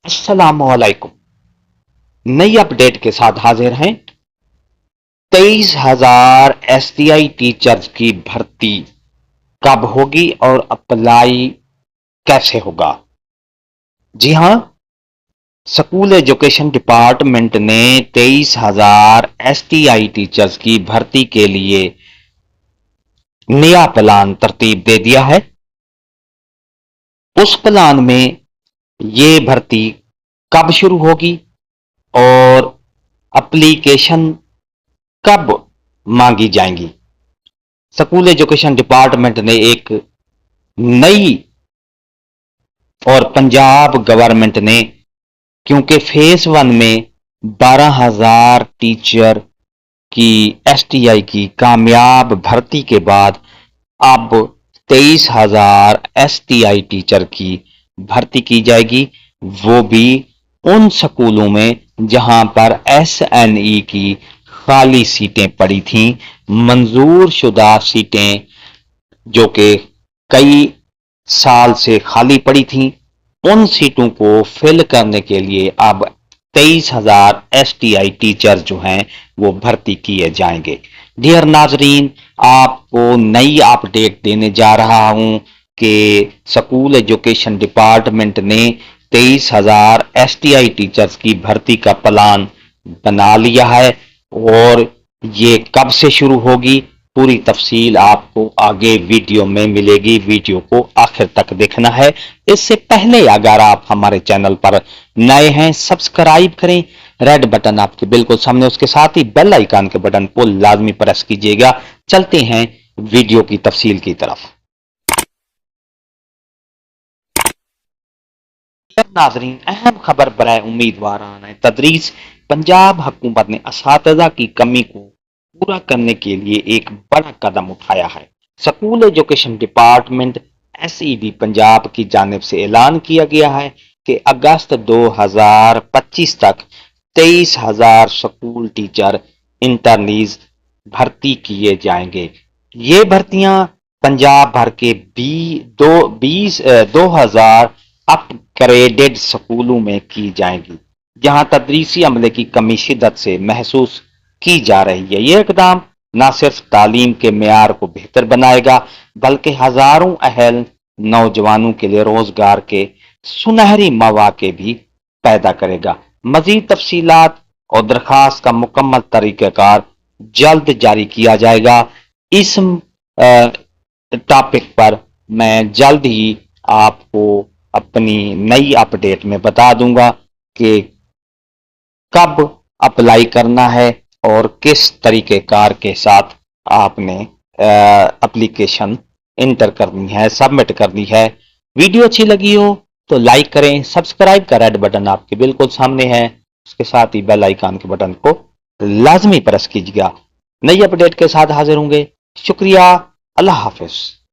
अस्सलाम वालेकुम। नई अपडेट के साथ हाजिर हैं। 23,000 एसटीआई टीचर्स की भर्ती कब होगी और अप्लाई कैसे होगा? जी हां, स्कूल एजुकेशन डिपार्टमेंट ने 23,000 एसटीआई टीचर्स की भर्ती के लिए नया प्लान तरतीब दे दिया है। उस प्लान में ये भर्ती कब शुरू होगी और एप्लीकेशन कब मांगी जाएंगी? स्कूल एजुकेशन डिपार्टमेंट ने एक नई और पंजाब गवर्नमेंट ने, क्योंकि फेज 1 में 12,000 टीचर की एसटीआई की कामयाब भर्ती के बाद अब 23,000 एसटीआई टीचर की भर्ती की जाएगी, वो भी उन स्कूलों में जहां पर एसएनई की खाली सीटें पड़ी थीं, मंजूर शुदा सीटें जो कि कई साल से खाली पड़ी थीं, उन सीटों को फिल करने के लिए अब 23,000 एसटीआई टीचर जो हैं वो भर्ती किए जाएंगे। डियर नाजरीन, आपको नई अपडेट देने जा रहा हूं कि स्कूल एजुकेशन डिपार्टमेंट ने 23,000 एसटीआई टीचर्स की भर्ती का प्लान बना लिया है और ये कब से शुरू होगी, पूरी तफसील आपको आगे वीडियो में मिलेगी। वीडियो को आखिर तक देखना है। इससे पहले अगर आप हमारे चैनल पर नए हैं, सब्सक्राइब करें, रेड बटन आपके बिल्कुल सामने, उसके साथ ही बेल आइकन के बटन को लाजमी प्रेस कीजिएगा। चलते हैं वीडियो की तफसील की तरफ। नाजरीन, अहम खबर बराए उम्मीदवारान तदरीस, पंजाब हुकूमत ने असातिज़ा की कमी को पूरा करने के लिए एक बड़ा कदम उठाया है। School education department SED Punjab की जानिब से ऐलान किया गया है कि अगस्त 2025 तक 23,000 स्कूल टीचर इंटर्नीज भर्ती किए जाएंगे। ये भर्तियां पंजाब भर के 2,000 अपग्रेडेड स्कूलों में की जाएंगी, जहां तदरीसी अमले की कमी शिद्दत से महसूस की जा रही है। ये इकदाम न सिर्फ तालीम के मेयार को बेहतर बनाएगा, बल्कि हजारों अहल नौजवानों के लिए रोजगार के सुनहरी मौके भी पैदा करेगा। मजीद तफसीलात और दरखास्त का मुकम्मल तरीक़ाकार जल्द जारी किया जाएगा। इस टॉपिक पर मैं जल्द ही आपको अपनी नई अपडेट में बता दूंगा कि कब अप्लाई करना है और किस तरीक़ेकार के साथ आपने एप्लीकेशन इंटर करनी है, सबमिट करनी है। वीडियो अच्छी लगी हो तो लाइक करें, सब्सक्राइब का रेड बटन आपके बिल्कुल सामने है, उसके साथ ही बेल आइकन के बटन को लाजमी प्रेस कीजिएगा। नई अपडेट के साथ हाजिर होंगे। शुक्रिया, अल्लाह हाफिज।